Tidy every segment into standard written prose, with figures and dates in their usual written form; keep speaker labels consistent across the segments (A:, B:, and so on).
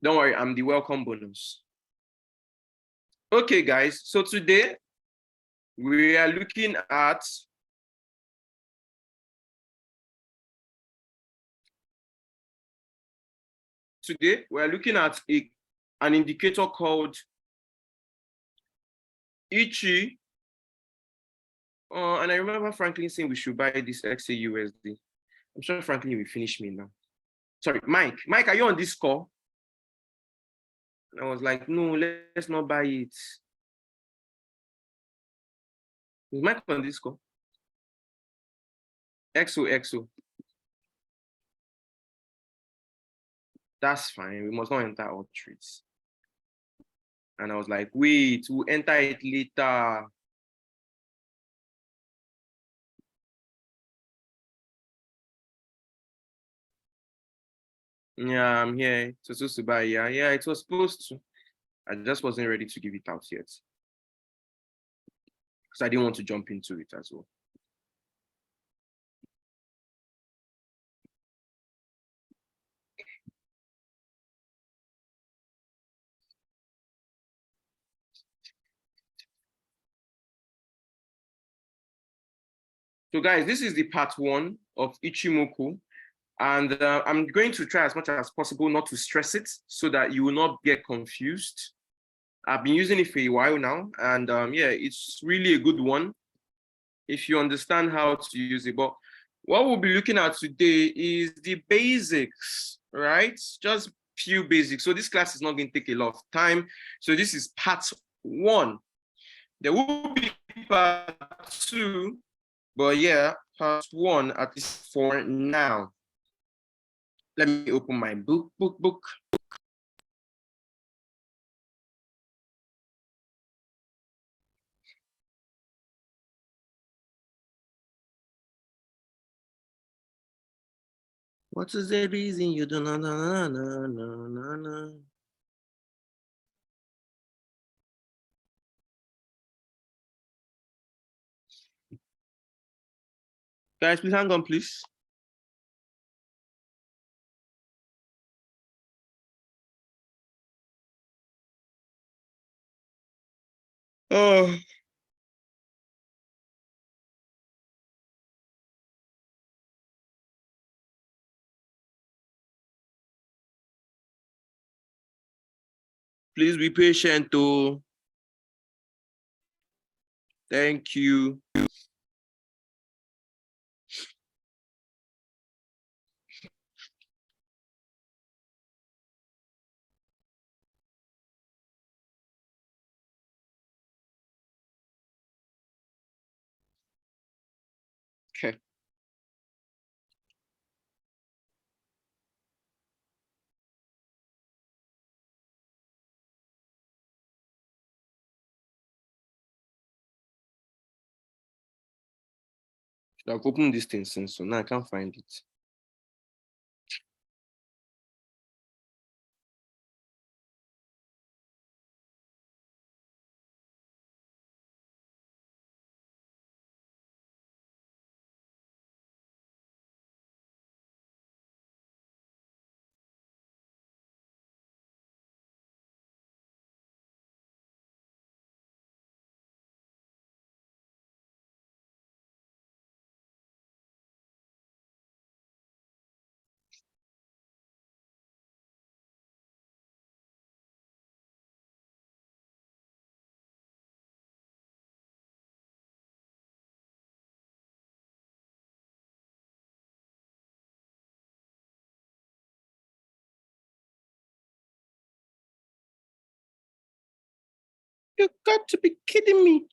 A: Don't worry, I'm the welcome bonus. Okay, guys, so today we are looking at an indicator called Ichi. And I remember Franklin saying we should buy this XAUSD. I'm sure Franklin will finish me now. Sorry, Mike. Mike, are you on this call? And I was like, no, let's not buy it. Is Mike on this call? XO. That's fine. We must not enter all trades. And I was like, wait, we'll enter it later. Yeah, I'm here. It was supposed to buy. Yeah, it was supposed to. I just wasn't ready to give it out yet. Because I didn't want to jump into it as well. So guys, this is the part 1 of Ichimoku. And I'm going to try as much as possible not to stress it so that you will not get confused. I've been using it for a while now. And yeah, it's really a good one if you understand how to use it. But what we'll be looking at today is the basics, right? Just few basics. So this class is not going to take a lot of time. So this is part 1. There will be part 2, but yeah, part 1 at least for now. Let me open my book. What is the reason you do na na na na na na? Guys, please hang on, please. Oh. Please be patient, too. Thank you. Okay. I've opened this thing since, so now I can't find it. You got to be kidding me.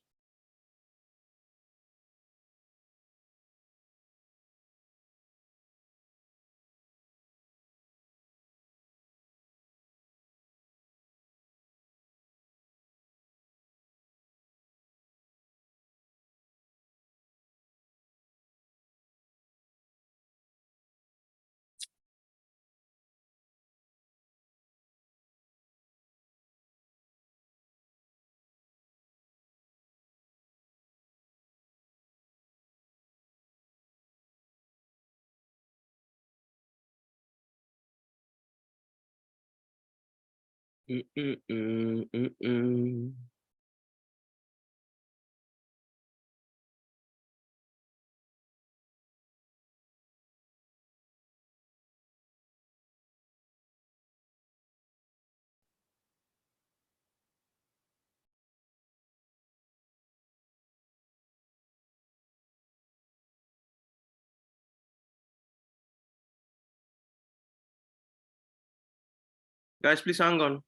A: Guys, please hang on.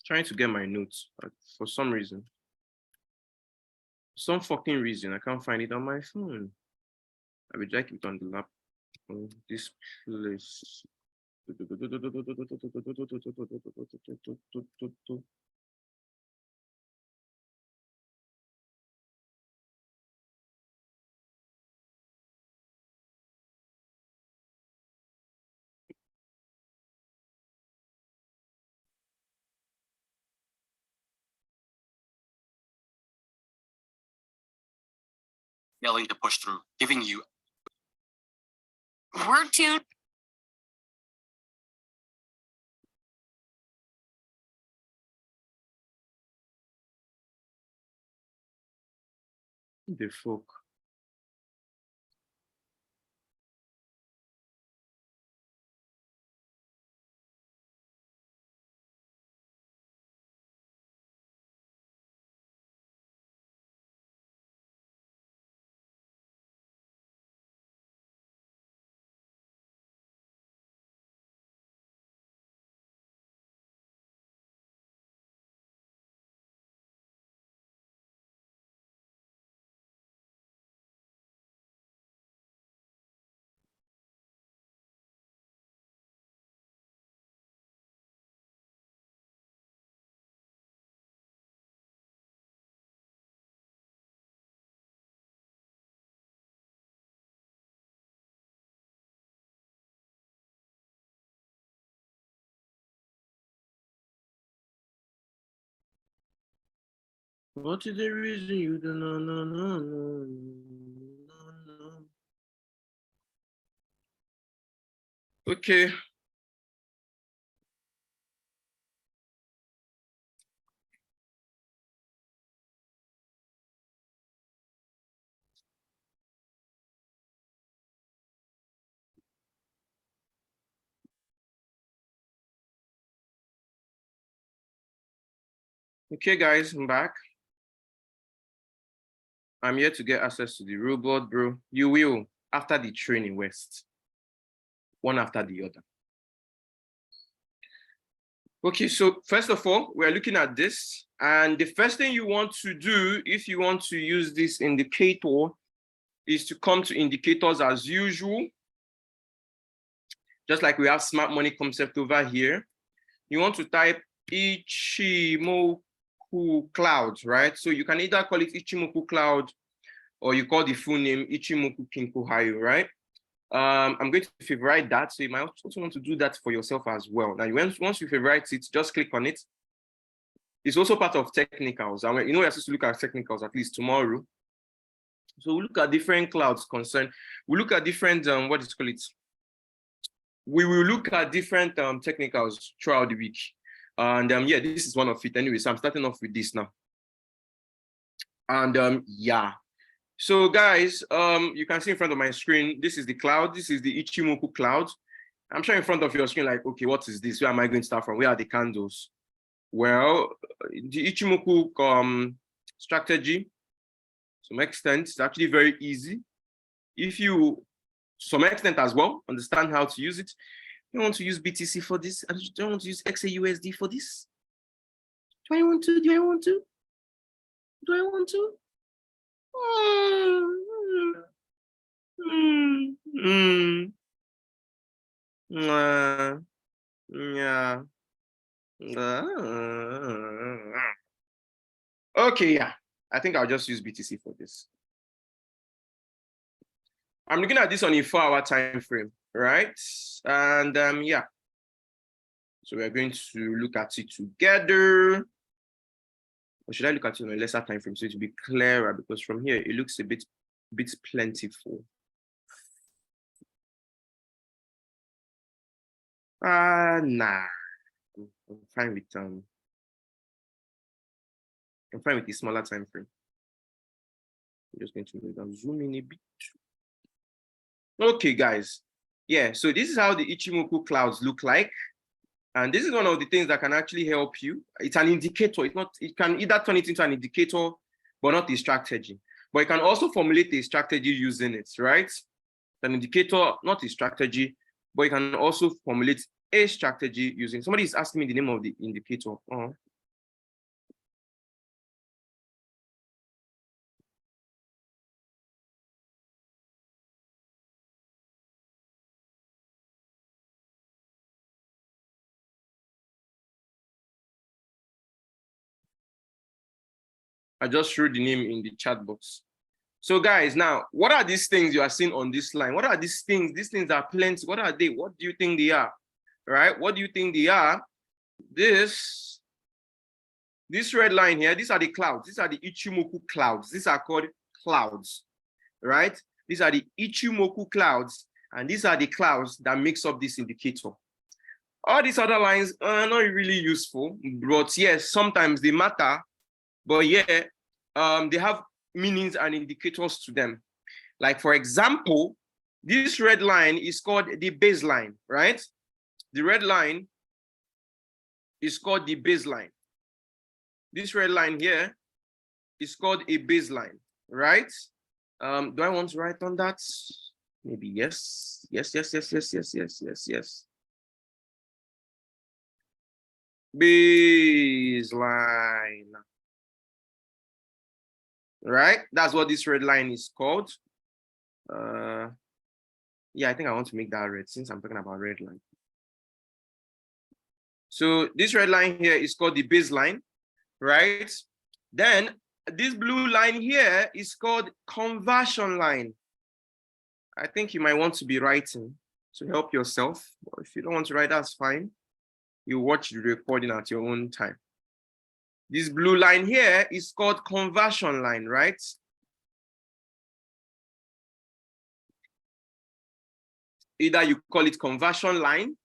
A: Trying to get my notes, but for some reason. Some fucking reason, I can't find it on my phone. I will check it on the lap. On this place.
B: Failing to push through, giving you word tune.
A: The fuck. What is the reason you don't know? No. Okay. Okay, guys, I'm back. I'm here to get access to the robot, bro. You will after the training West. One after the other. Okay, so first of all, we're looking at this. And the first thing you want to do, if you want to use this indicator, is to come to indicators as usual. Just like we have smart money concept over here. You want to type Ichimoku Cloud, right? So you can either call it Ichimoku Cloud or you call the full name Ichimoku Kinko, right? I'm going to favorite that. So you might also want to do that for yourself as well. Now, once you favorite it, just click on it. It's also part of technicals. And you know, we're supposed to look at technicals at least tomorrow. So we look at different clouds concerned. We look at different, what is it called? We will look at different technicals throughout the week. And yeah, this is one of it anyway. So I'm starting off with this now. And yeah. So guys, you can see in front of my screen, this is the cloud. This is the Ichimoku cloud. I'm sure in front of your screen, like, okay, what is this? Where am I going to start from? Where are the candles? Well, the Ichimoku strategy, to some extent, it's actually very easy. If you, to some extent as well, understand how to use it, you want to use BTC for this? I don't want to use XAUSD for this. Do I want to? Do I want to? Do I want to? Yeah. Okay, yeah. I think I'll just use BTC for this. I'm looking at this on a 4-hour time frame, right? And yeah. So we're going to look at it together. Or should I look at it on a lesser time frame so it will be clearer? Because from here it looks a bit plentiful. Nah. I'm fine with the smaller time frame. I'm just going to zoom in a bit. Okay, guys. Yeah, so this is how the Ichimoku clouds look like. And this is one of the things that can actually help you. It's an indicator. It can either turn it into an indicator, but not a strategy. But you can also formulate a strategy using it, right? An indicator, not a strategy, but you can also formulate a strategy using. Somebody is asking me the name of the indicator. I just threw the name in the chat box. So guys, now, what are these things you are seeing on this line? What are these things? These things are plenty. What are they? What do you think they are? Right? What do you think they are? This red line here, these are the clouds. These are the Ichimoku clouds. These are called clouds, right? These are the Ichimoku clouds, and these are the clouds that makes up this indicator. All these other lines are not really useful, but yes, sometimes they matter. But yeah, they have meanings and indicators to them. Like for example, this red line is called the baseline, right? The red line is called the baseline. This red line here is called a baseline, right? Do I want to write on that? Maybe yes. Yes. Baseline. Right? That's what this red line is called. Yeah, I think I want to make that red since I'm talking about red line. So this red line here is called the baseline, right? Then this blue line here is called conversion line. I think you might want to be writing to help yourself. Or if you don't want to write, that's fine. You watch the recording at your own time. This blue line here is called conversion line, right? Either you call it conversion line,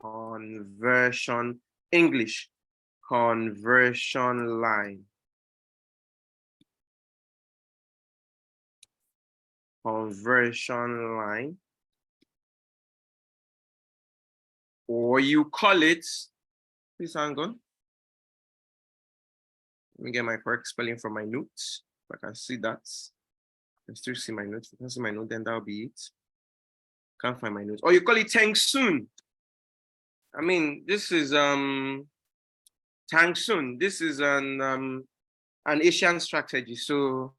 A: conversion, English, conversion line. Conversion line. Or you call it, please hang on. Let me get my correct spelling from my notes. If I can see that. I can still see my notes. If I can see my note, then that'll be it. Can't find my notes. Or you call it Tangsun. I mean, this is Tangsun. This is an Asian strategy. So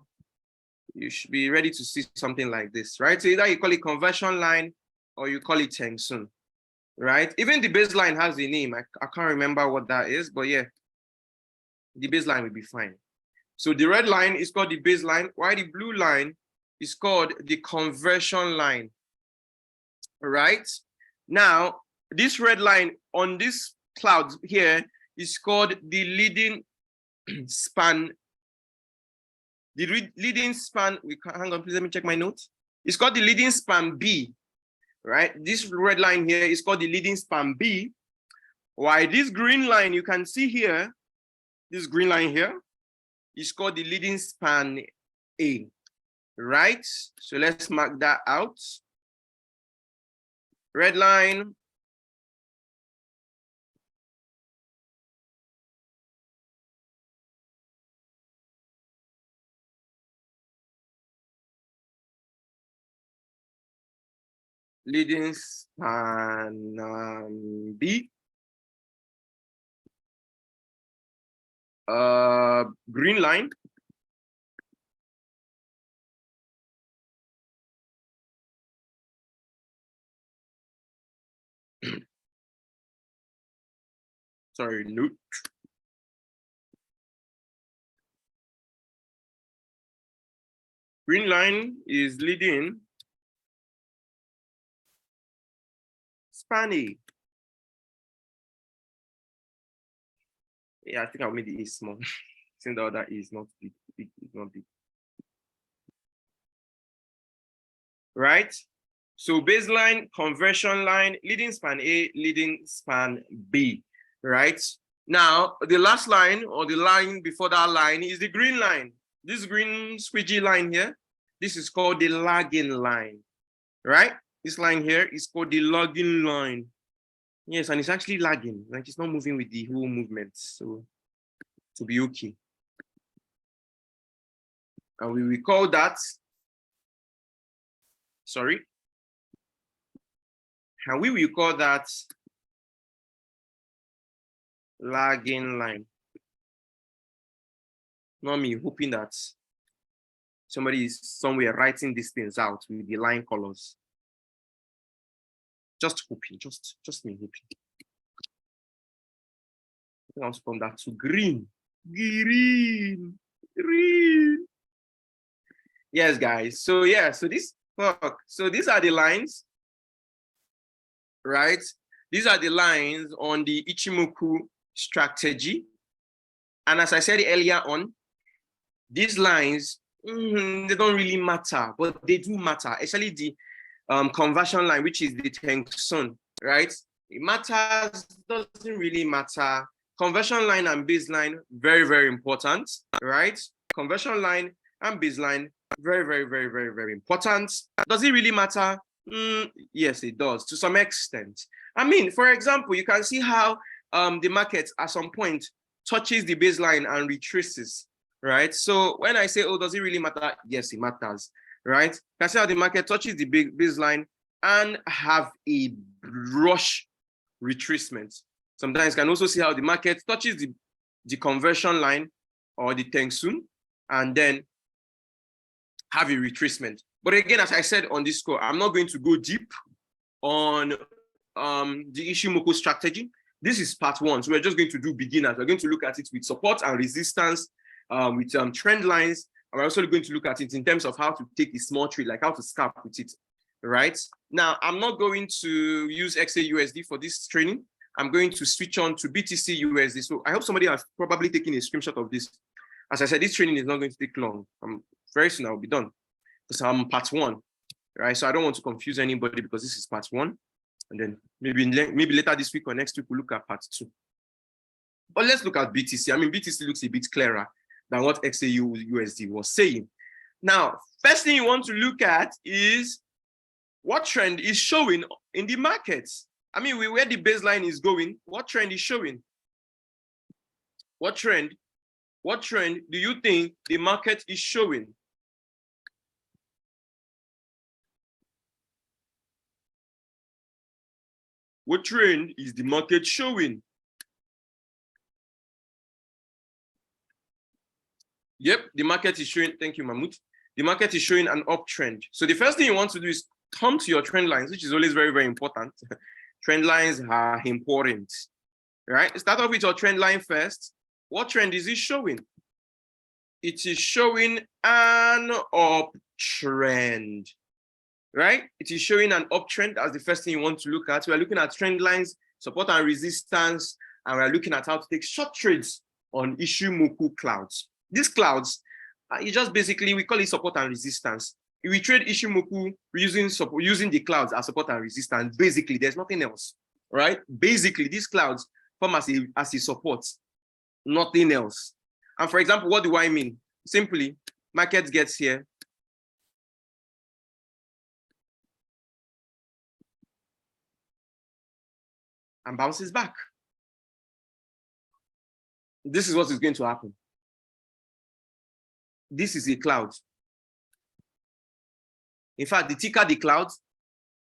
A: you should be ready to see something like this, right? So either you call it conversion line or you call it Tangsun, right? Even the baseline has a name. I can't remember what that is, but yeah, the baseline will be fine. So the red line is called the baseline, while the blue line is called the conversion line, right? Now, this red line on this cloud here is called the leading span. The leading span, hang on, please let me check my notes. It's called the leading span B, right? This red line here is called the leading span B, while this green line you can see here, this green line here is called the leading span A, right? So let's mark that out. Red line, leading span B, green line, sorry, note. Green line is leading span A. Yeah, I think I'll make the A small. Since the other is not big, it's not big. Right? So baseline, conversion line, leading span A, leading span B, right? Now, the last line or the line before that line is the green line. This green squidgy line here, this is called the lagging line, right? This line here is called the lagging line. Yes, and it's actually lagging, like it's not moving with the whole movement. So to be okay. And we will call that, sorry. And we will call that lagging line. Not me hoping that somebody is somewhere writing these things out with the line colors. Just hoping, just me hoping. I want to come back to green. Green. Yes, guys. So yeah, so these are the lines, right? These are the lines on the Ichimoku strategy. And as I said earlier on, these lines, they don't really matter, but they do matter. Especially the conversion line, which is the Tengsun, right? It matters, doesn't really matter. Conversion line and baseline, very, very important, right? Conversion line and baseline, very, very, very, very, very important. Does it really matter? Yes, it does, to some extent. I mean, for example, you can see how the market at some point touches the baseline and retraces, right? So when I say, oh, does it really matter? Yes, it matters, right? You can see how the market touches the big baseline and have a rush retracement. Sometimes you can also see how the market touches the conversion line or the Tengsun and then have a retracement. But again, as I said on this score, I'm not going to go deep on the Ichimoku strategy. This is part one. So we're just going to do beginners. We're going to look at it with support and resistance, with trend lines. And we're also going to look at it in terms of how to take a small trade, like how to scalp with it, right? Now, I'm not going to use XAUSD for this training. I'm going to switch on to BTC USD. So I hope somebody has probably taken a screenshot of this. As I said, this training is not going to take long. Very soon I'll be done because I'm part one, right? So I don't want to confuse anybody because this is part one. And then maybe later this week or next week, we'll look at part two. But let's look at BTC. I mean, BTC looks a bit clearer than what XAUSD was saying. Now, first thing you want to look at is what trend is showing in the markets. I mean, where the baseline is going, what trend is showing? What trend do you think the market is showing? What trend is the market showing? Yep, the market is showing, thank you, Mahmoud. The market is showing an uptrend. So the first thing you want to do is come to your trend lines, which is always very, very important. Trend lines are important, right? Start off with your trend line first. What trend is it showing? It is showing an uptrend, right? It is showing an uptrend. That's the first thing you want to look at. We're looking at trend lines, support and resistance, and we're looking at how to take short trades on Ichimoku clouds. These clouds, you just basically, we call it support and resistance. If we trade Ichimoku using the clouds as support and resistance, basically, there's nothing else, right? Basically, these clouds form as a support, nothing else. And for example, what do I mean? Simply, market gets here. And bounces back. This is what is going to happen. This is a cloud. In fact, the thicker the cloud,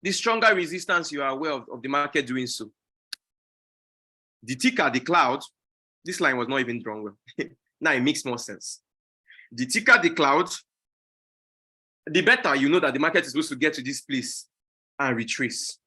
A: the stronger resistance you are aware of the market doing so. The thicker the cloud, this line was not even drawn well. Now it makes more sense. The thicker the cloud, the better you know that the market is supposed to get to this place and retrace.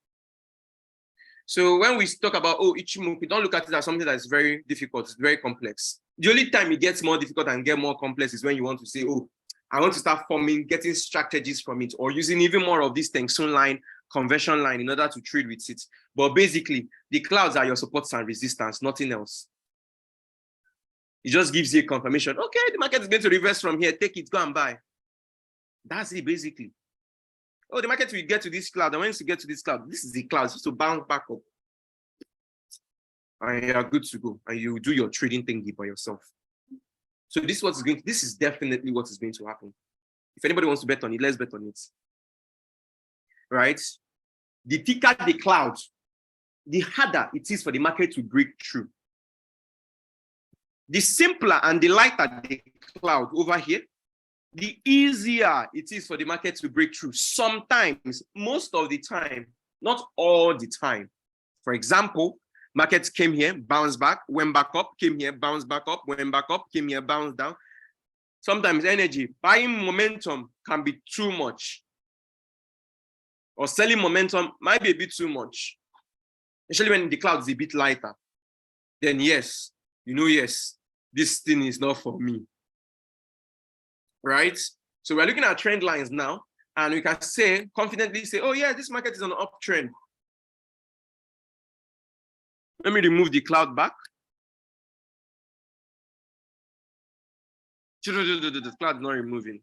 A: So when we talk about, oh, Ichimoku, don't look at it as something that is very difficult, it's very complex. The only time it gets more difficult and get more complex is when you want to say, oh, I want to start getting strategies from it, or using even more of this Tengsun line, conversion line in order to trade with it. But basically, the clouds are your supports and resistance, nothing else. It just gives you a confirmation. Okay, the market is going to reverse from here. Take it, go and buy. That's it, basically. oh, the market will get to this cloud. And once you get to this cloud, this is the cloud. It's supposed to bounce back up. And you are good to go. And you do your trading thingy by yourself. So this is definitely what is going to happen. If anybody wants to bet on it, let's bet on it. Right? The thicker the cloud, the harder it is for the market to break through. The simpler and the lighter the cloud over here, the easier it is for the market to break through. Sometimes, most of the time, not all the time. For example, markets came here, bounced back, went back up, came here, bounced back up, went back up, came here, bounced down. Sometimes energy, buying momentum can be too much. Or selling momentum might be a bit too much. Especially when the cloud is a bit lighter. Then yes, yes, this thing is not for me. Right? So we're looking at trend lines now, and we can confidently say, oh yeah, this market is on an uptrend. Let me remove the cloud back. The cloud is not removing.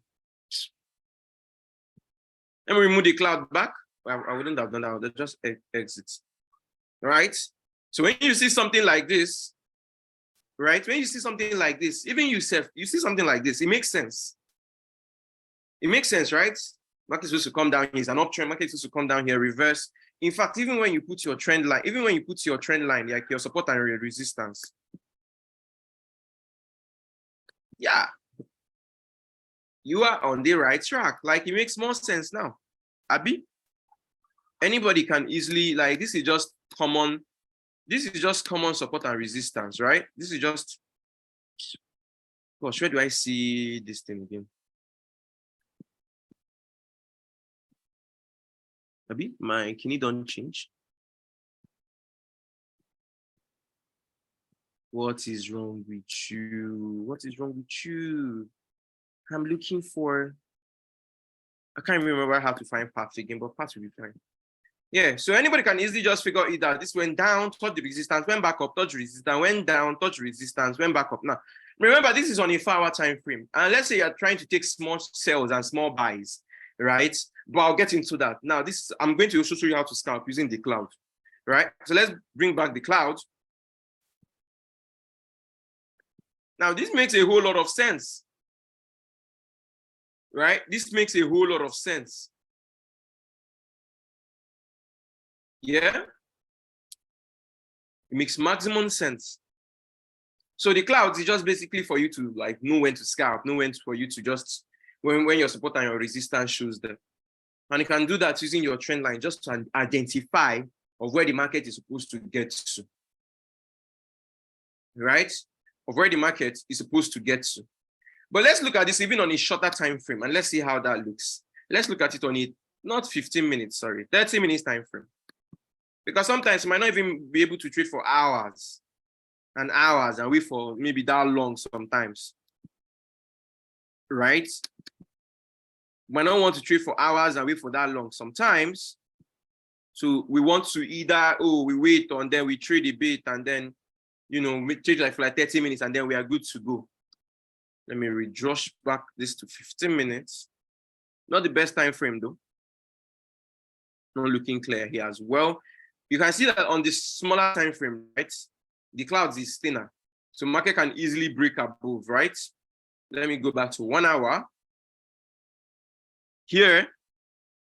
A: Let me remove the cloud back. I wouldn't have done that. I would just exit. Right? So when you see something like this, right? When you see something like this, even yourself, you see something like this, it makes sense. It makes sense, right? Market is supposed to come down here. It's an uptrend. Market is supposed to come down here, reverse. In fact, even when you put your trend line, like your support and your resistance, yeah, you are on the right track. Like, it makes more sense now. Abi, anybody can easily, like, this is just common support and resistance, right? This is just, gosh, where do I see this thing again? Abi, my kidney don't change. What is wrong with you? What is wrong with you? I'm looking for, I can't remember how to find paths again, but paths will be fine. Yeah, so anybody can easily just figure it out. This went down, touch the resistance, went back up, touch resistance, went down, touch resistance, went back up. Now, remember, this is on a 4-hour time frame. And let's say you're trying to take small sells and small buys, right? But I'll get into that. Now, I'm going to also show you how to scalp using the cloud, right? So let's bring back the cloud. Now, this makes a whole lot of sense, right? This makes a whole lot of sense. Yeah, it makes maximum sense. So the clouds is just basically for you to like know when to scalp, know when for you to just when your support and your resistance shows them. And you can do that using your trend line just to identify of where the market is supposed to get to. Right? Of where the market is supposed to get to. But let's look at this even on a shorter time frame and let's see how that looks. Let's look at it on it, not 15 minutes, sorry, 30 minutes time frame. Because sometimes you might not even be able to trade for hours and hours and wait for maybe that long sometimes. Right? You might not want to trade for hours and wait for that long sometimes. So we want to either, we wait and then we trade a bit and then, we trade for like 30 minutes and then we are good to go. Let me rush back this to 15 minutes. Not the best time frame though. Not looking clear here as well. You can see that on this smaller time frame, right? The clouds is thinner. So market can easily break above, right? Let me go back to 1 hour. Here,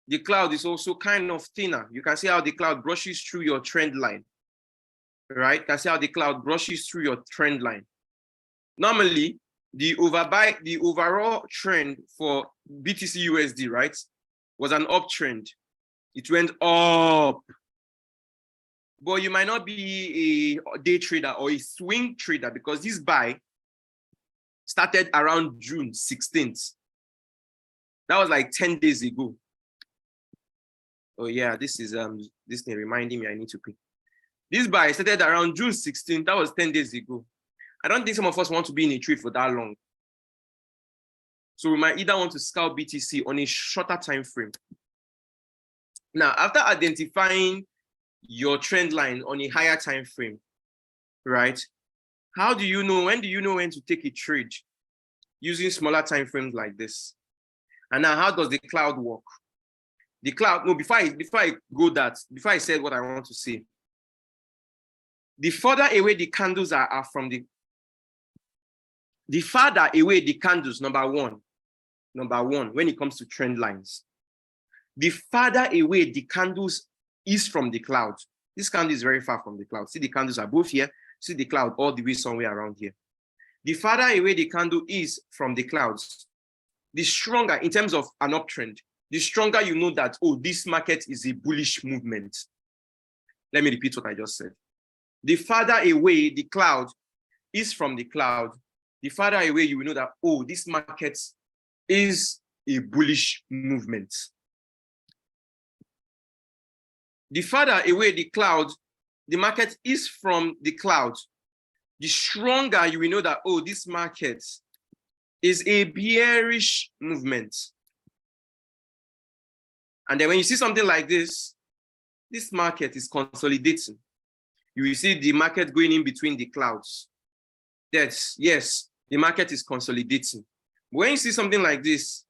A: the cloud is also kind of thinner. You can see how the cloud brushes through your trend line, right? You can see how the cloud brushes through your trend line. Normally, the overall trend for BTC USD, right, was an uptrend. It went up. But you might not be a day trader or a swing trader because this buy started around June 16th. That was like 10 days ago. Oh yeah, this is this thing reminding me I need to pay. This buy started around June 16th. That was 10 days ago. I don't think some of us want to be in a trade for that long. So we might either want to scalp BTC on a shorter time frame. Now, after identifying your trend line on a higher time frame, right? How do you know, when do you know when to take a trade using smaller time frames like this? And now how does the cloud work? The cloud, no, before I said what I want to say, the further away the candles are from the farther away the candles, number one, when it comes to trend lines, the farther away the candles is from the cloud. This candle is very far from the cloud. See, the candles are both here. See the cloud all the way somewhere around here. The farther away the candle is from the clouds, the stronger in terms of an uptrend, the stronger you know that, oh, this market is a bullish movement. Let me repeat what I just said. The farther away the cloud is from the cloud, the farther away you will know that, oh, this market is a bullish movement. The farther away the market is from the cloud, the stronger you will know that, oh, this market is a bearish movement. And then when you see something like this market is consolidating. You will see the market going in between the clouds. Yes, the market is consolidating. But when you see something like this,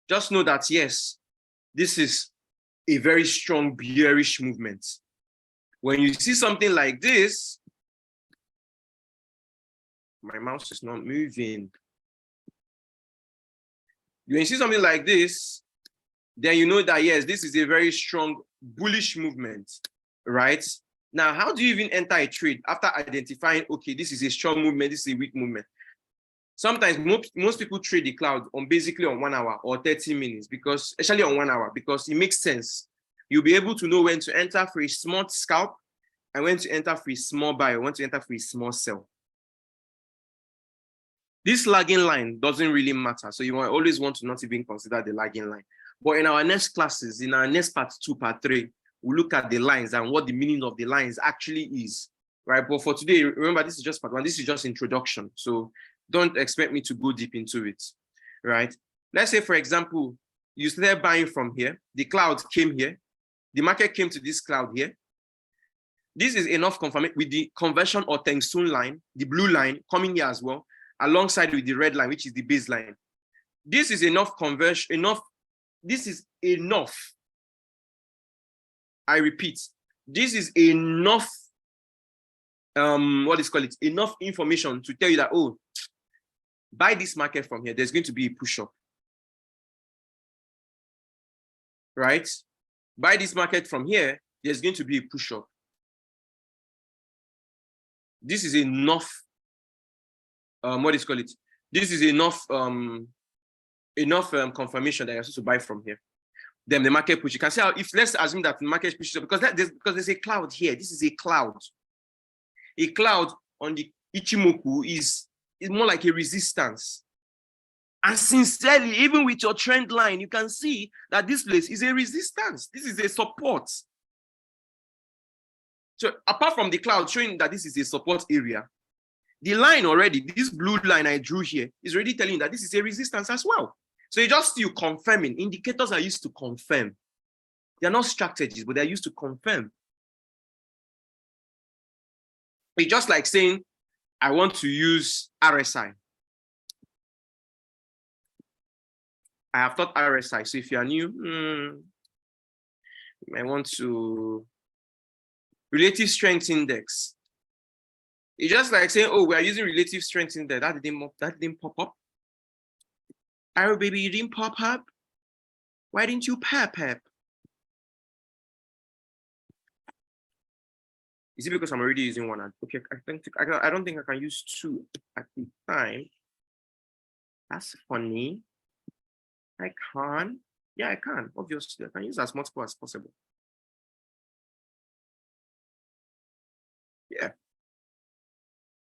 A: just know that, yes, this is a very strong bearish movement. When you see something like this, my mouse is not moving. When you see something like this, then you know that, yes, this is a very strong bullish movement, right? Now, how do you even enter a trade after identifying, okay, this is a strong movement, this is a weak movement? Sometimes most people trade the cloud basically on 1 hour or 30 minutes, because especially on 1 hour, because it makes sense. You'll be able to know when to enter for a small scalp and when to enter for a small buy or when to enter for a small sell. This lagging line doesn't really matter. So you always want to not even consider the lagging line. But in our next classes, in our next part 2, part 3, we'll look at the lines and what the meaning of the lines actually is, right? But for today, remember, this is just part 1. This is just introduction. So don't expect me to go deep into it, right? Let's say, for example, you started buying from here. The cloud came here. The market came to this cloud here. This is enough confirmation with the conversion or tungsten line, the blue line coming here as well, alongside with the red line, which is the baseline. This is enough conversion, this is enough. I repeat, this is enough, enough information to tell you that, oh, buy this market from here, there's going to be a push-up. Right? Buy this market from here, there's going to be a push-up. This is enough, this is enough confirmation that you're supposed to buy from here. Then the market push. You can see how, if let's assume that the market pushes up, because there's a cloud here. This is a cloud. A cloud on the Ichimoku is more like a resistance. And sincerely, even with your trend line, you can see that this place is a resistance. This is a support. So apart from the cloud showing that this is a support area, the line already, this blue line I drew here, is already telling you that this is a resistance as well. So it's just you confirming. Indicators are used to confirm. They're not strategies, but they're used to confirm. It's just like saying, I want to use RSI. I have taught RSI. So if you are new, you might want to relative strength index. It's just like saying, oh, we are using relative strength index. That didn't pop up. Oh, baby, you didn't pop up? Why didn't you pop up? Is it because I'm already using one? Okay, I don't think I can use 2 at the time. That's funny. I can. Yeah, I can. Obviously, I can use as multiple as possible. Yeah.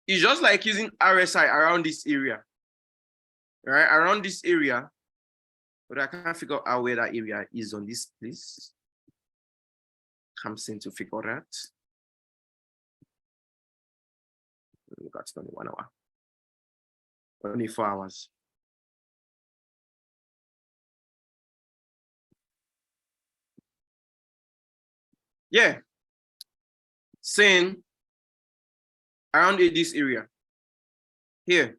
A: It's just like using RSI around this area. Right? Around this area. But I can't figure out where that area is on this place. Comes in to figure out. Look at only 1 hour. Only 4 hours. Yeah. Saying around this area. Here.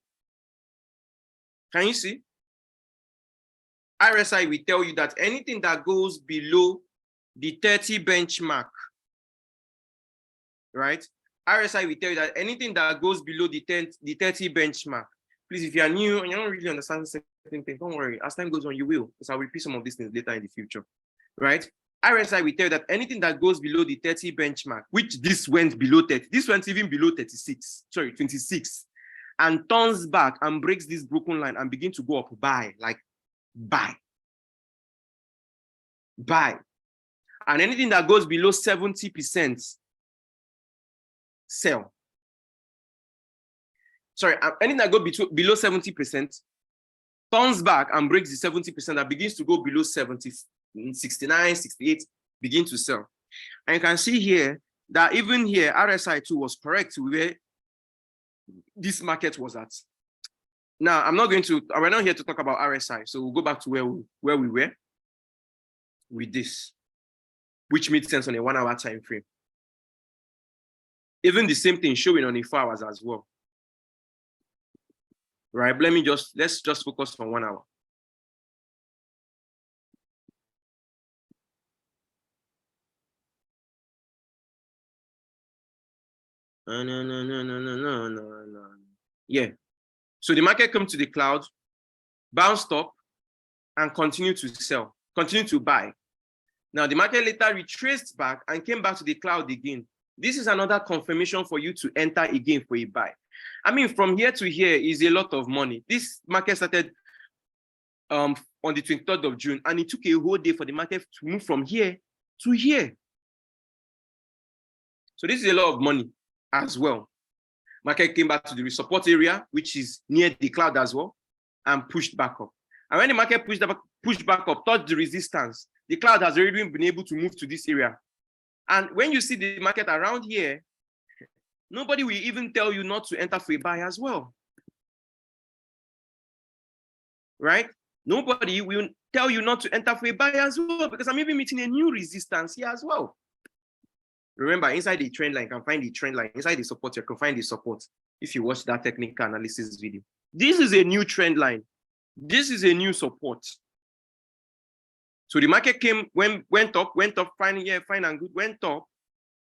A: Can you see? RSI will tell you that anything that goes below the 30 benchmark, right? RSI will tell you that anything that goes below the 30 benchmark. Please, if you are new and you don't really understand certain things, don't worry. As time goes on, you will, because I'll repeat some of these things later in the future, right? RSI will tell you that anything that goes below the 30 benchmark, which this went below 30, this went even below 26, sorry, 26, and turns back and breaks this broken line and begin to go up, buy, like buy. Buy. And anything that goes below 70%, sell. Sorry, anything that goes below 70%, turns back and breaks the 70% that begins to go below 70, 69, 68, begin to sell. And you can see here that even here, RSI 2 was correct where this market was at. Now, we're not here to talk about RSI, so we'll go back to where we were with this, which makes sense on a 1 hour time frame. Even the same thing showing on the 4 hours as well. Right, but let's just focus on 1 hour. No. Yeah. So the market come to the cloud, bounced up, and continued to sell, continued to buy. Now the market later retraced back and came back to the cloud again. This is another confirmation for you to enter again for a buy. I mean, from here to here is a lot of money. This market started on the 23rd of June, and it took a whole day for the market to move from here to here. So this is a lot of money as well. Market came back to the support area, which is near the cloud as well, and pushed back up. And when the market pushed back up, touched the resistance, the cloud has already been able to move to this area. And when you see the market around here, nobody will even tell you not to enter for a buy as well. Right? Nobody will tell you not to enter for a buy as well, because I'm even meeting a new resistance here as well. Remember, inside the trend line, you can find the trend line. Inside the support, you can find the support if you watch that technical analysis video. This is a new trend line. This is a new support. So the market went up, fine, yeah, fine and good, went up,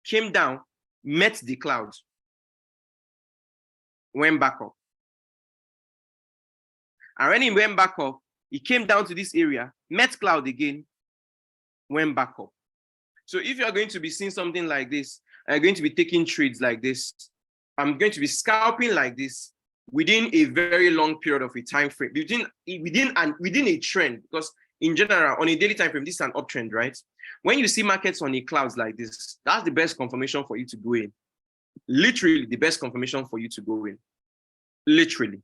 A: came down, met the cloud, went back up. And when it went back up, it came down to this area, met cloud again, went back up. So if you're going to be seeing something like this, I'm going to be taking trades like this, I'm going to be scalping like this within a very long period of a time frame, within a trend, because in general, on a daily time frame, this is an uptrend, right? When you see markets on a clouds like this, that's the best confirmation for you to go in. Literally the best confirmation for you to go in. Literally.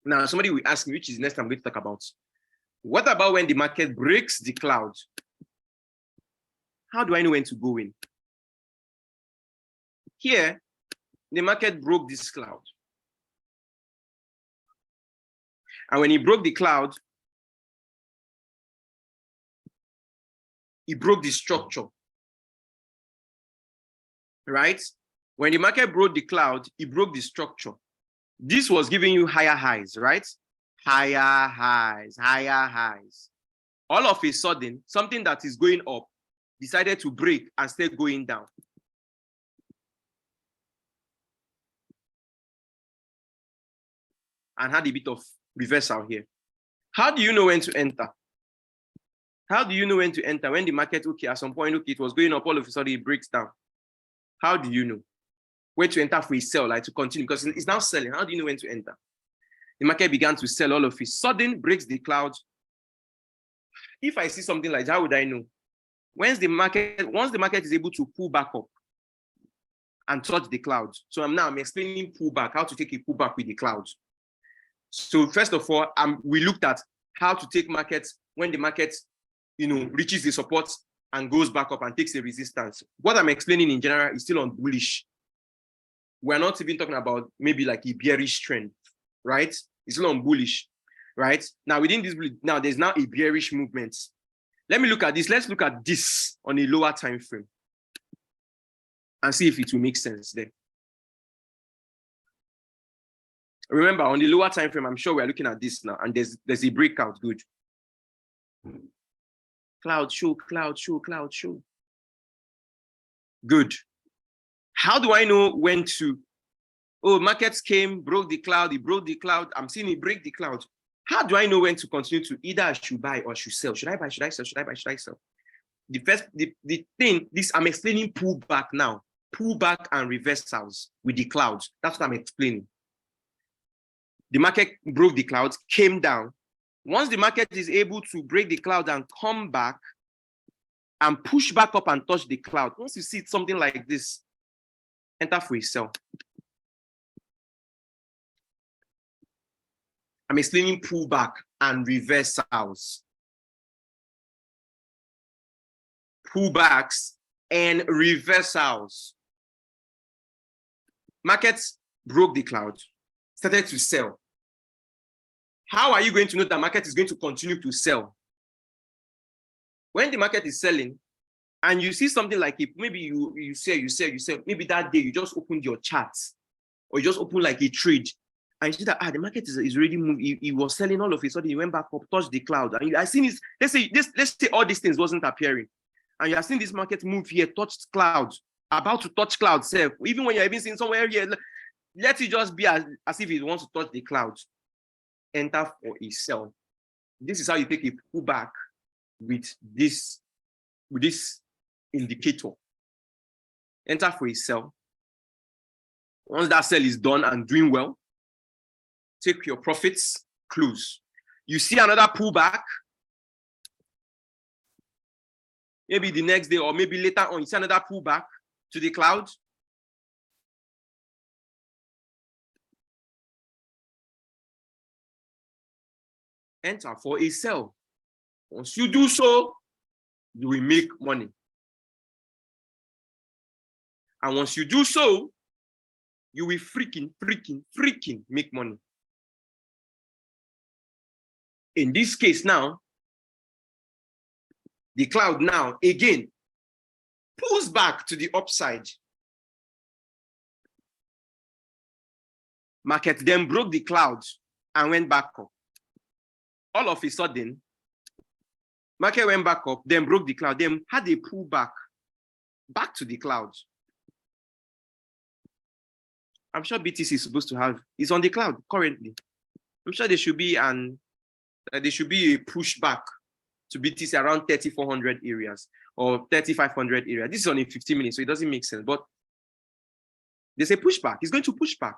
A: Now, somebody will ask me, which is next I'm going to talk about. What about when the market breaks the cloud? How do I know when to go in? Here, the market broke this cloud. And when it broke the cloud, it broke the structure. Right? When the market broke the cloud, it broke the structure. This was giving you higher highs, right? Higher highs, higher highs. All of a sudden, something that is going up decided to break and stay going down. And had a bit of reversal here. How do you know when to enter? How do you know when to enter? When the market, okay, at some point, okay, it was going up, all of a sudden it breaks down. How do you know? When to enter for a sell, like to continue, because it's now selling. How do you know when to enter? The market began to sell all of a sudden, breaks the cloud. If I see something like that, how would I know? Once the market is able to pull back up and touch the cloud. So I'm explaining pullback, how to take a pullback with the cloud. So first of all, we looked at how to take markets when the market, reaches the support and goes back up and takes a resistance. What I'm explaining in general is still on bullish. We're not even talking about maybe like a bearish trend, right? It's still on bullish, right? Now within this, there's now a bearish movement. Let me look at this. Let's look at this on a lower time frame and see if it will make sense there. Remember, on the lower time frame, I'm sure we're looking at this now, and there's a breakout. Good. Cloud show, cloud show, cloud show. Good. How do I know when to? Oh, markets came, broke the cloud, it broke the cloud. I'm seeing it break the cloud. How do I know when to continue to either I should buy or should sell? Should I buy? Should I sell? Should I buy? Should I sell? The thing, this I'm explaining pullback now. Pullback and reversals with the clouds. That's what I'm explaining. The market broke the clouds, came down. Once the market is able to break the cloud and come back and push back up and touch the cloud, once you see something like this, enter for a sell. I'm explaining pullback and reversals. Pullbacks and reversals. Markets broke the cloud, started to sell. How are you going to know that market is going to continue to sell? When the market is selling and you see something like it, maybe you sell, maybe that day you just opened your charts or you just opened like a trade and you see that the market is already moved. He was selling all of a sudden, he went back up, touched the cloud. And I seen this, let's say all these things wasn't appearing. And you are seeing this market move here, touched clouds, about to touch clouds self. Even when you're even seeing somewhere here, let it just be as if it wants to touch the clouds. Enter for a sell. This is how you take a pullback with this indicator. Enter for a sell. Once that sell is done and doing well, take your profits, close. You see another pullback, maybe the next day or maybe later on, you see another pullback to the cloud. Enter for a sell. Once you do so, you will make money. And once you do so, you will freaking make money. In this case now, the cloud now again pulls back to the upside. Market then broke the clouds and went back up. All of a sudden, market went back up, then broke the cloud, then had a pullback back to the clouds. I'm sure BTC is supposed to have, it's on the cloud currently. I'm sure there should be a pushback to BTC around 3,400 areas or 3,500 areas. This is only 15 minutes, so it doesn't make sense. But there's a pushback. It's going to push back.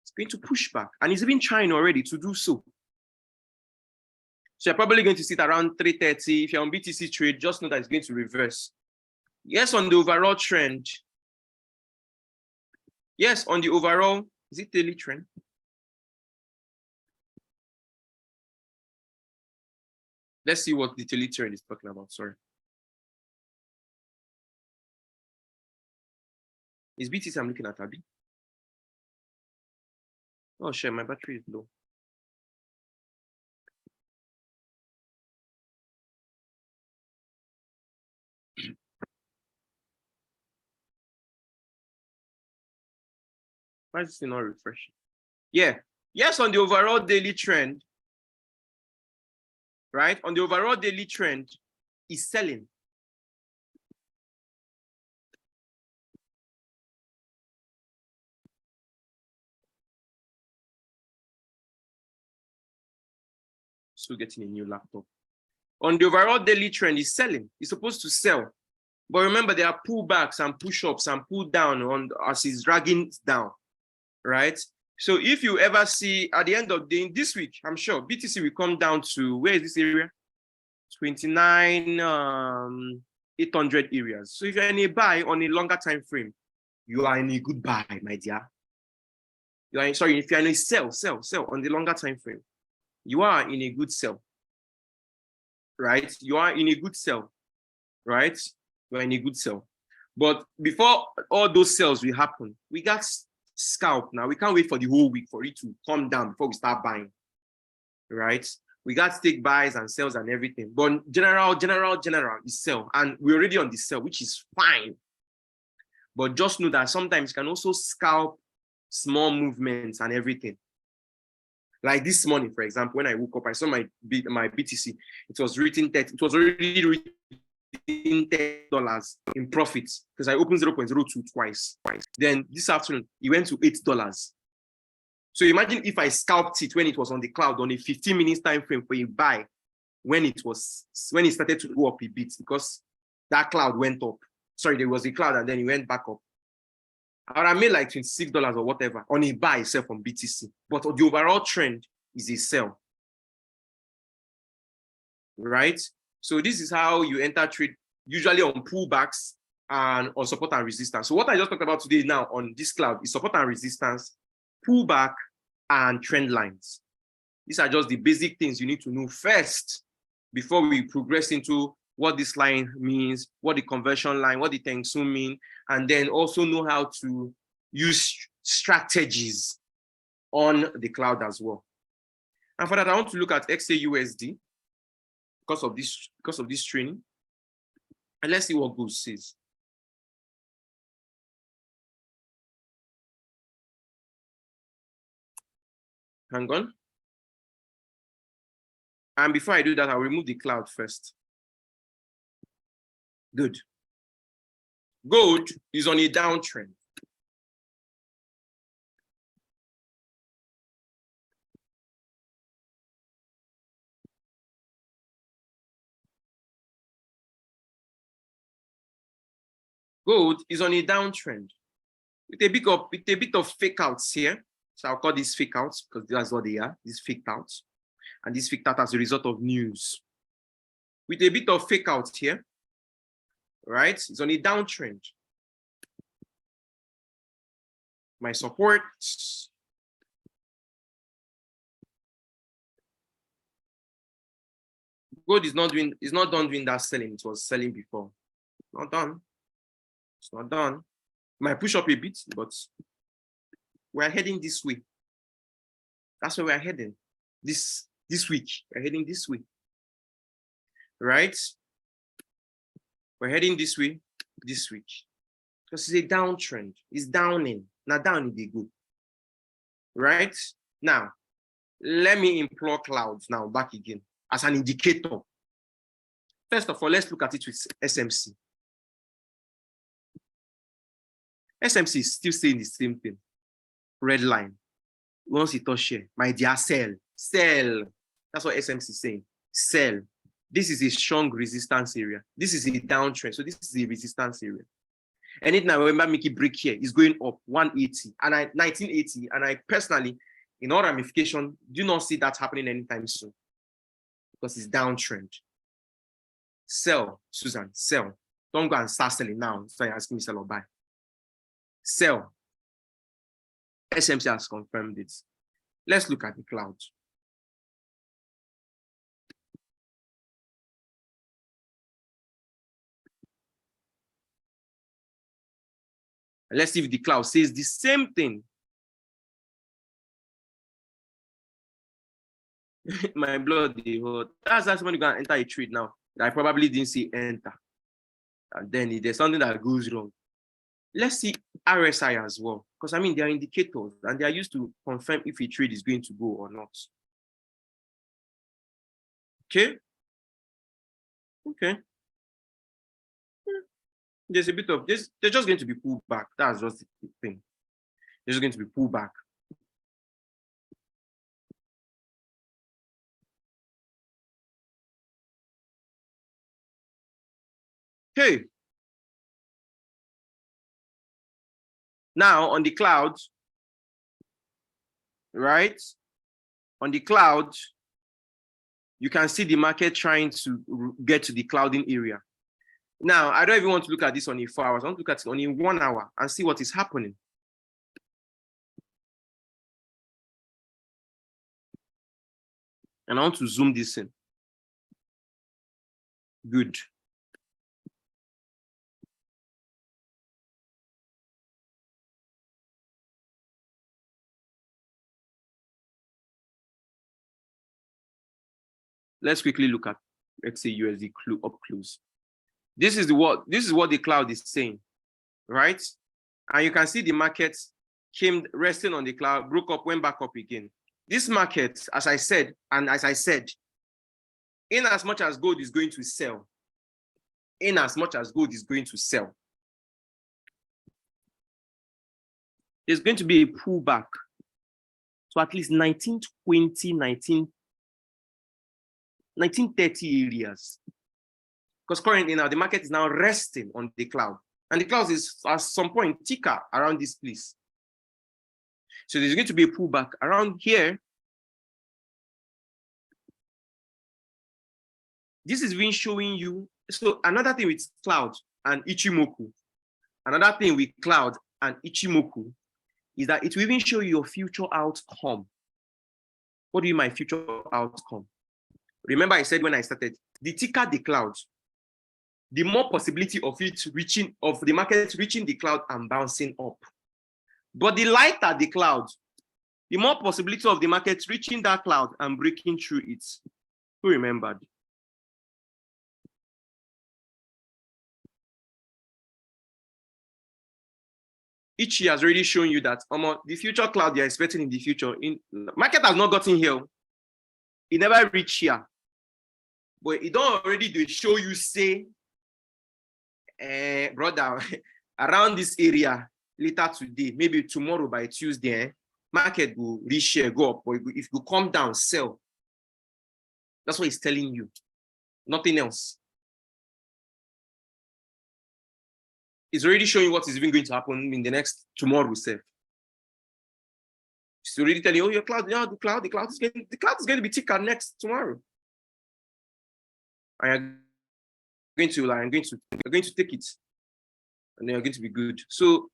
A: It's going to push back. And it's even trying already to do so. So you're probably going to sit around 330. If you're on BTC trade, just know that it's going to reverse. Yes, on the overall trend. Yes, on the overall, is it daily trend? Let's see what the daily trend is talking about. Sorry. Is BTC I'm looking at, Abby? Oh, shit, my battery is low. Why is this not refreshing? Yeah. Yes, on the overall daily trend, right? On the overall daily trend, is selling. Still getting a new laptop. On the overall daily trend, is selling. It's supposed to sell. But remember, there are pullbacks and push-ups and pull down on as it's dragging down, right? So if you ever see at the end of the day, this week, I'm sure BTC will come down to, where is this area? 29,800 areas. So if you're in a buy on a longer time frame, you are in a good buy, my dear. If you're in a sell on the longer time frame, you are in a good sell, right? You are in a good sell, right? You're in a good sell. But before all those sales will happen, we got scalp now. We can't wait for the whole week for it to come down before we start buying, right? We got to take buys and sells and everything. But general is sell. And we're already on the sell, which is fine. But just know that sometimes you can also scalp small movements and everything. Like this morning, for example, when I woke up, I saw my BTC. It was written that it was already written $10 in profits because I opened 0.02 twice. Then this afternoon, it went to $8. So imagine if I scalped it when it was on the cloud on a 15 minutes time frame for a buy when it started to go up a bit because that cloud went up. Sorry, there was a cloud and then it went back up. I would have made like $26 or whatever on a buy itself on BTC. But the overall trend is a sell. Right? So this is how you enter trade, usually on pullbacks and on support and resistance. So what I just talked about today now on this cloud is support and resistance, pullback, and trend lines. These are just the basic things you need to know first before we progress into what this line means, what the conversion line, what the Tengsu mean, and then also know how to use strategies on the cloud as well. And for that, I want to look at XAUSD because of this training. And let's see what Goose says. Hang on. And before I do that, I'll remove the cloud first. Good. Gold is on a downtrend. Gold is on a downtrend with a bit of fake outs here. So I'll call these fake outs because that's what they are. These fake outs, and these fake out as a result of news. With a bit of fake out here, right? It's on a downtrend. My support. Gold is not done doing that selling. It was selling before. Not done. It's not done. Might push up a bit, but we're heading this way. That's where we're heading. This week. We're heading this way. Right? We're heading this way this week. Because it's a downtrend. It's downing. Now down they go. Right? Now, let me implore clouds now back again as an indicator. First of all, let's look at it with SMC. SMC is still saying the same thing. Red line. Once it touch here, my dear, sell. Sell. That's what SMC is saying. Sell. This is a strong resistance area. This is a downtrend. So this is a resistance area. Anything I remember make it break here is going up 180 and 1980. And I personally, in all ramification, do not see that happening anytime soon because it's downtrend. Sell, Susan, sell. Don't go and start selling now. So you're asking me sell or buy. Sell. SMC has confirmed it. Let's look at the cloud. Let's see if the cloud says the same thing. My blood, that's when you're going to enter a trade now. I probably didn't see enter. And then if there's something that goes wrong. Let's see RSI as well. Because I mean, they are indicators and they are used to confirm if a trade is going to go or not. Okay. Okay. There's a bit of this. They're just going to be pulled back. That's just the thing. They're just going to be pulled back. Okay. Now on the cloud, right? On the cloud, you can see the market trying to get to the clouding area. Now, I don't even want to look at this on a 4 hours. I want to look at it on a 1 hour and see what is happening. And I want to zoom this in. Good. Let's quickly look at, let's say USD up close. This is what the cloud is saying, right? And you can see the market came resting on the cloud, broke up, went back up again. This market, as I said, in as much as gold is going to sell, there's going to be a pullback. So at least 1920, 1930 areas. Because currently now the market is now resting on the cloud. And the cloud is at some point thicker around this place. So there's going to be a pullback around here. This is been showing you. So another thing with cloud and Ichimoku, is that it will even show you your future outcome. What do you mean by future outcome? Remember I said when I started, the thicker the cloud, the more possibility of the market reaching the cloud and bouncing up. But the lighter the cloud, the more possibility of the market reaching that cloud and breaking through it. Who remembered? Ichi has already shown you that the future cloud you're expecting in the future, market has not gotten here. It never reached here. But it don't already show you, say, brother, around this area later today, maybe tomorrow by Tuesday, market will reach here, go up, or if you come down, sell. That's what it's telling you. Nothing else. It's already showing you what is even going to happen in the next tomorrow, say. It's already telling you, oh, your cloud, yeah, the cloud is going to be thicker next tomorrow. And you're going to take it, and then you're going to be good. So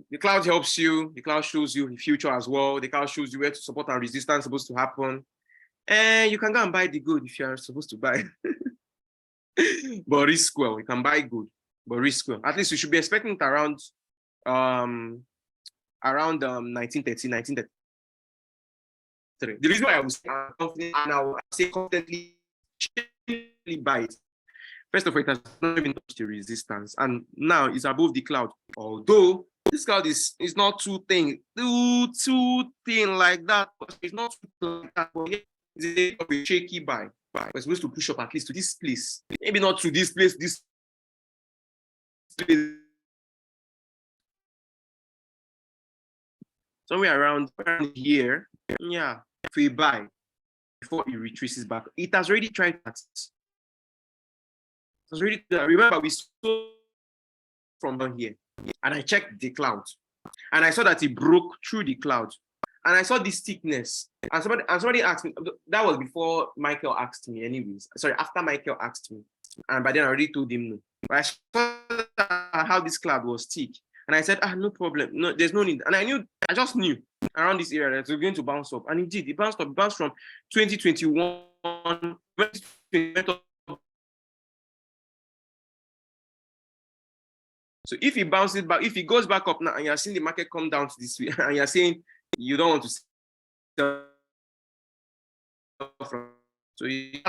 A: the cloud helps you. The cloud shows you the future as well. The cloud shows you where to support and resistance is supposed to happen, and you can go and buy the good if you are supposed to buy. But risk well. You can buy good, but risk well. At least you should be expecting it around 1930, 1933. The reason why I was confident and I will say confidently buy it. First of all, it has not even touched the resistance, and now it's above the cloud. Although this cloud is not too thin like that. It's not like that, but it's a shaky buy. We're supposed to push up at least to this place. Maybe not to this place, this place. Somewhere around here, yeah, if we buy before it retraces back. It has already tried that. Remember, we saw from down here, and I checked the cloud, and I saw that it broke through the cloud, and I saw this thickness. And somebody asked me. That was before Michael asked me, anyways. Sorry, after Michael asked me, and by then I already told him no. But I saw how this cloud was thick, and I said, no problem, no, there's no need. And I just knew around this area that it was going to bounce up, and it did. It bounced up. It bounced from 2021. So if it bounces back, if it goes back up now, and you're seeing the market come down to this way, and you're saying you don't want to sell from, so this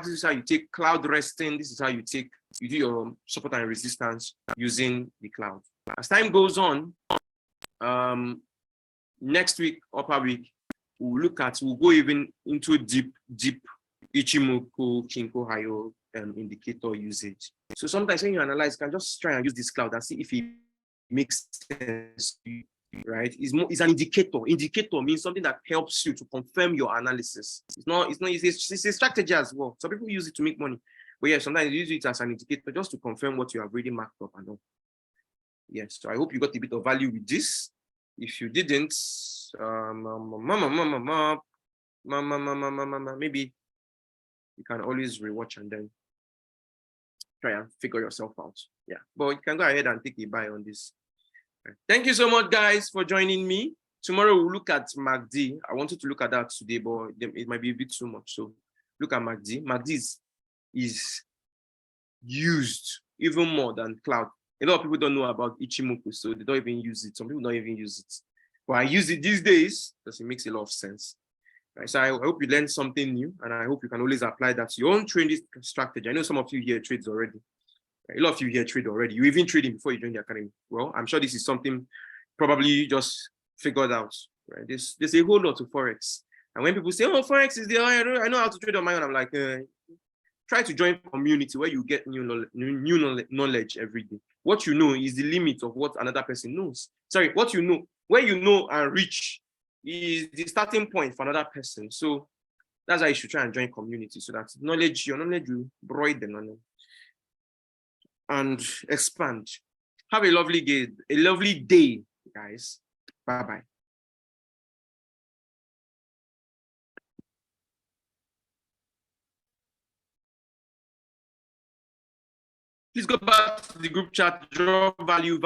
A: is how you take cloud resting. This is how you do your support and resistance using the cloud. As time goes on, next week, upper week, we'll go even into deep Ichimoku, Kinko, Hayo indicator usage. So sometimes when you analyze, you can just try and use this cloud and see if it makes sense, right? It's an indicator. Indicator means something that helps you to confirm your analysis. It's a strategy as well. Some people use it to make money. But yeah, sometimes you use it as an indicator just to confirm what you have already marked up and all. Yes, so I hope you got a bit of value with this. If you didn't, maybe you can always rewatch and then try and figure yourself out. Yeah, but you can go ahead and take a buy on this. Thank you so much, guys, for joining me. Tomorrow we'll look at MACD. I wanted to look at that today, but it might be a bit too much. So look at MACD. MACD is used even more than cloud. A lot of people don't know about Ichimoku, so they don't even use it. Some people don't even use it. But I use it these days because it makes a lot of sense. Right, so I hope you learned something new, and I hope you can always apply that to your own trading strategy. I know some of you here trades already. A lot of you here trade already. You even trading before you join the academy. Well, I'm sure this is something probably you just figured out, right? There's a whole lot to Forex. And when people say, oh, Forex is the, I know how to trade on my own, I'm like, try to join a community where you get new knowledge every day. What you know is the limit of what another person knows. Sorry, what you know, where you know and reach is the starting point for another person. So that's why you should try and join community so that your knowledge will broaden and expand. Have a lovely day, guys. Bye-bye. Please go back to the group chat, draw value.